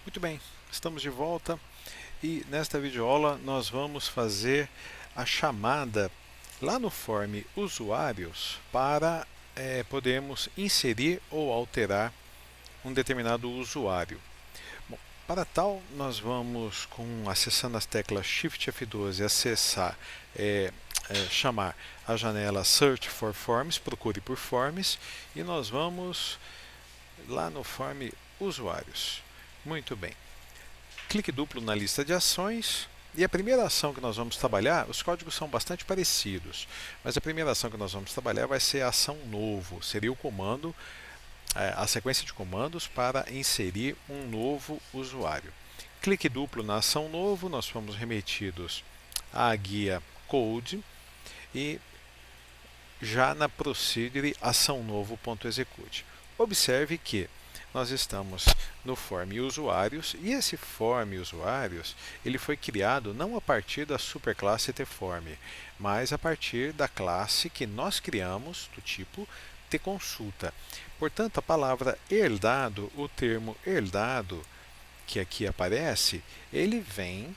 Muito bem, estamos de volta e nesta videoaula nós vamos fazer a chamada lá no form usuários para podermos inserir ou alterar um determinado usuário. Bom, para tal, nós vamos, acessando as teclas Shift F12, chamar a janela Search for Forms, procure por forms, e nós vamos lá no form usuários. Muito bem. Clique duplo na lista de ações. E a primeira ação que nós vamos trabalhar, os códigos são bastante parecidos, mas a primeira ação que nós vamos trabalhar vai ser a ação novo, seria o comando, a sequência de comandos para inserir um novo usuário. Clique duplo na ação novo, nós fomos remetidos à guia Code e já na Procedure ação novo.execute. Observe que nós estamos no form usuários e esse form usuários ele foi criado não a partir da superclasse tform, mas a partir da classe que nós criamos do tipo tconsulta. Portanto, a palavra herdado, o termo herdado que aqui aparece, ele vem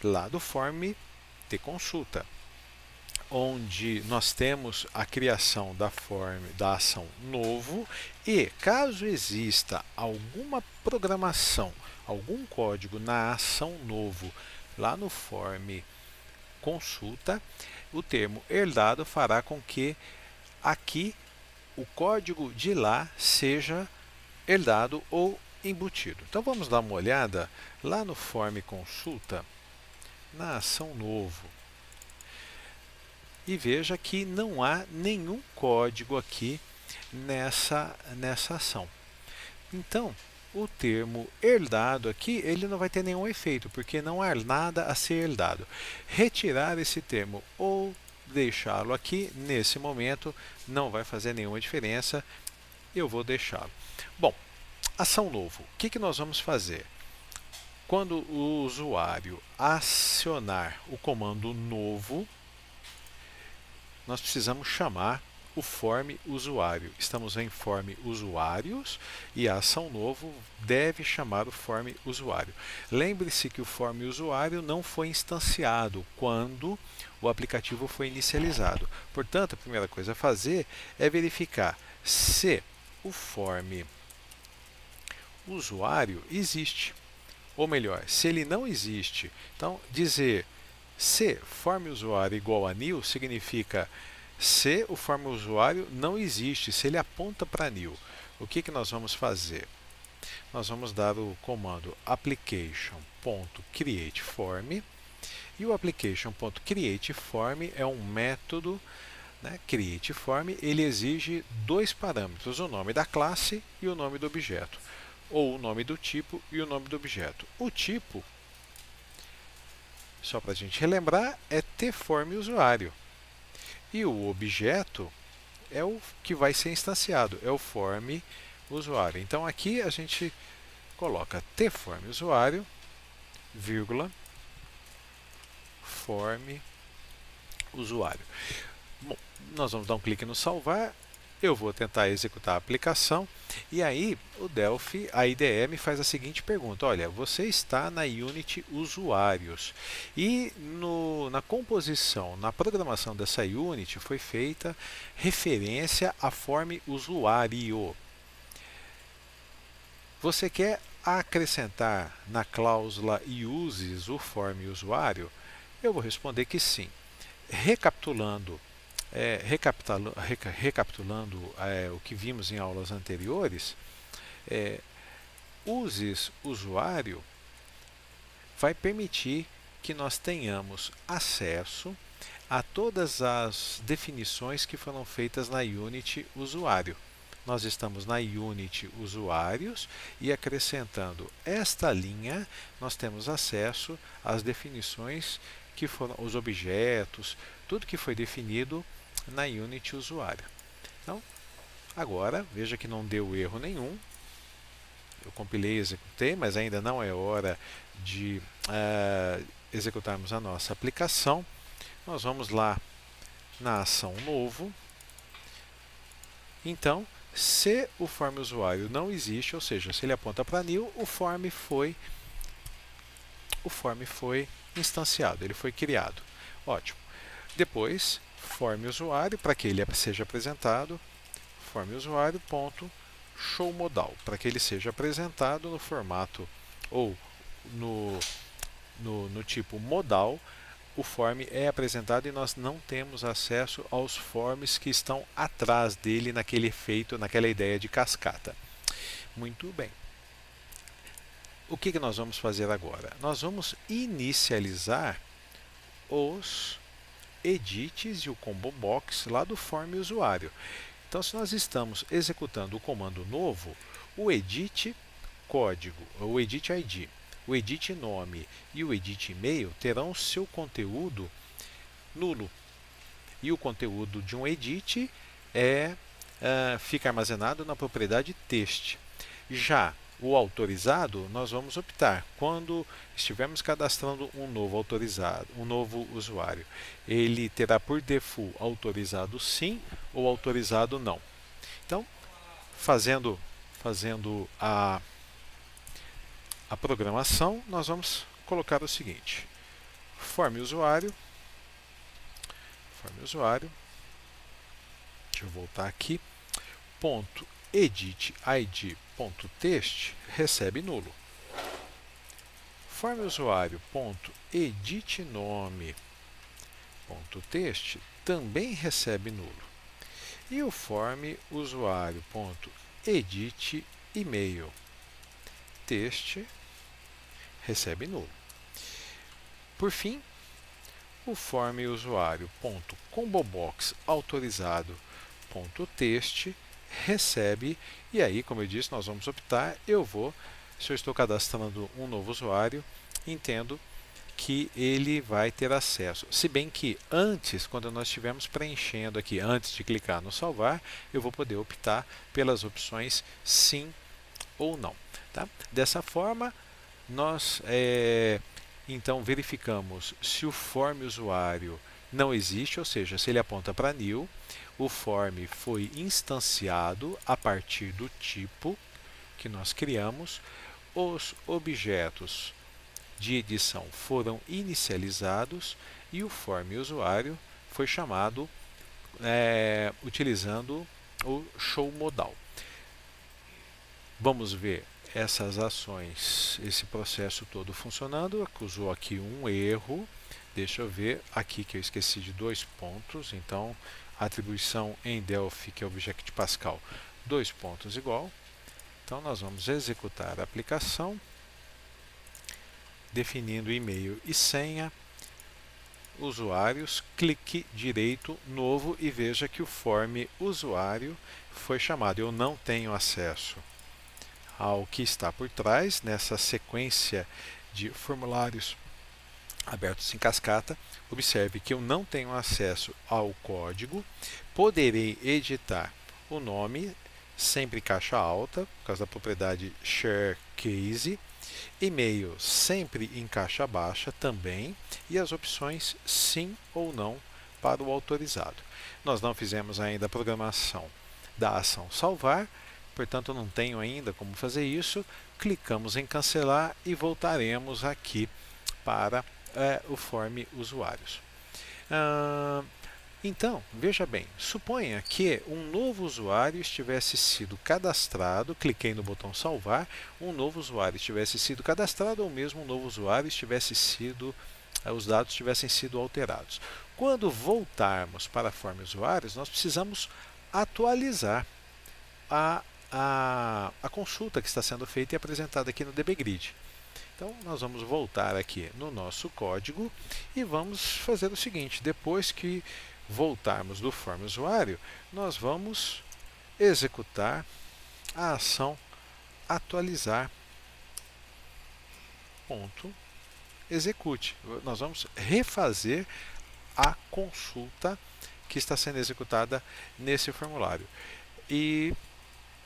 lá do form tconsulta, onde nós temos a criação da ação novo e, caso exista alguma programação, algum código na ação novo lá no form consulta, o termo herdado fará com que aqui o código de lá seja herdado ou embutido. Então vamos dar uma olhada lá no form consulta, na ação novo. E veja que não há nenhum código aqui nessa ação. Então, o termo herdado aqui, ele não vai ter nenhum efeito, porque não há nada a ser herdado. Retirar esse termo ou deixá-lo aqui, nesse momento, não vai fazer nenhuma diferença. Eu vou deixá-lo. Bom, ação novo. O que nós vamos fazer? Quando o usuário acionar o comando novo, nós precisamos chamar o form usuário. Estamos em form usuários e a ação novo deve chamar o form usuário. Lembre-se que o form usuário não foi instanciado quando o aplicativo foi inicializado. Portanto, a primeira coisa a fazer é verificar se o form usuário existe. Ou melhor, se ele não existe, então dizer se form usuário igual a new significa se o form usuário não existe, se ele aponta para new. O que nós vamos fazer? Nós vamos dar o comando application.createForm e o application.createForm é um método, createForm, ele exige dois parâmetros, o nome da classe e o nome do objeto, ou o nome do tipo e o nome do objeto. O tipo, só para a gente relembrar, é tFormUsuário. E o objeto é o que vai ser instanciado, é o form usuário. Então aqui a gente coloca tFormUsuário, vírgula, form usuário. Bom, nós vamos dar um clique no salvar. Eu vou tentar executar a aplicação e aí o Delphi, a IDE, me faz a seguinte pergunta: olha, você está na Unity Usuários e na composição, na programação dessa Unity foi feita referência à form usuário. Você quer acrescentar na cláusula uses o form usuário? Eu vou responder que sim. Recapitulando o que vimos em aulas anteriores, uses usuário vai permitir que nós tenhamos acesso a todas as definições que foram feitas na Unity usuário. Nós estamos na Unity usuários e acrescentando esta linha, nós temos acesso às definições que foram os objetos, tudo que foi definido na Unity usuário. Então, agora, veja que não deu erro nenhum. Eu compilei e executei, mas ainda não é hora de executarmos a nossa aplicação. Nós vamos lá na ação novo. Então, Se o form usuário não existe, ou seja, se ele aponta para nil, o form foi instanciado, ele foi criado. Ótimo. Depois, form usuário, para que ele seja apresentado, form usuário ponto show modal, para que ele seja apresentado no formato ou no tipo modal. O form é apresentado e nós não temos acesso aos forms que estão atrás dele naquele efeito, naquela ideia de cascata. Muito bem. O que nós vamos fazer agora? Nós vamos inicializar os edits e o combo box lá do form usuário. Então, se nós estamos executando o comando novo, o edit código, o edit ID, o edit nome e o edit e-mail terão seu conteúdo nulo. E o conteúdo de um edit fica armazenado na propriedade text. Já o autorizado, nós vamos optar quando estivermos cadastrando um novo autorizado, um novo usuário. Ele terá por default autorizado sim ou autorizado não. Então, fazendo a programação, nós vamos colocar o seguinte: form usuário, deixa eu voltar aqui, ponto edit id ponto text recebe nulo. Form usuário ponto edit nome ponto text também recebe nulo. E o form usuário ponto edit e-mail text recebe nulo. Por fim, o form usuário ponto combobox autorizado ponto text recebe, e aí, como eu disse, nós vamos optar, se eu estou cadastrando um novo usuário, entendo que ele vai ter acesso. Se bem que antes, quando nós estivermos preenchendo aqui, antes de clicar no salvar, eu vou poder optar pelas opções sim ou não. Tá? Dessa forma, nós então verificamos se o form usuário não existe, ou seja, se ele aponta para nil, o form foi instanciado a partir do tipo que nós criamos, os objetos de edição foram inicializados e o form usuário foi chamado utilizando o show modal. Vamos ver essas ações, esse processo todo funcionando. Acusou aqui um erro. Deixa eu ver aqui que eu esqueci de 2 pontos. Então, atribuição em Delphi, que é Object Pascal, 2 pontos igual. Então, nós vamos executar a aplicação, definindo e-mail e senha, usuários, clique direito, novo, e veja que o form usuário foi chamado. Eu não tenho acesso ao que está por trás, nessa sequência de formulários abertos em cascata. Observe que eu não tenho acesso ao código. Poderei editar o nome, sempre em caixa alta, por causa da propriedade share case. E-mail sempre em caixa baixa também. E as opções sim ou não para o autorizado. Nós não fizemos ainda a programação da ação salvar, portanto eu não tenho ainda como fazer isso. Clicamos em cancelar e voltaremos aqui para o form usuários. Então, veja bem, suponha que um novo usuário estivesse sido cadastrado, cliquei no botão salvar, um novo usuário estivesse sido cadastrado ou mesmo um novo usuário tivesse sido, os dados tivessem sido alterados. Quando voltarmos para a form usuários, nós precisamos atualizar a consulta que está sendo feita e apresentada aqui no DBGrid. Então, nós vamos voltar aqui no nosso código e vamos fazer o seguinte: depois que voltarmos do form usuário, nós vamos executar a ação atualizar ponto execute. Nós vamos refazer a consulta que está sendo executada nesse formulário. E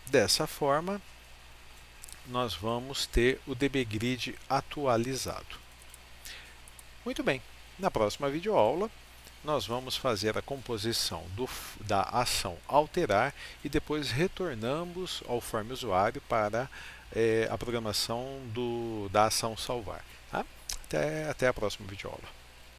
dessa forma, nós vamos ter o DBGrid atualizado. Muito bem, na próxima videoaula nós vamos fazer a composição da ação alterar e depois retornamos ao form usuário para a programação da ação salvar. Tá? Até a próxima videoaula.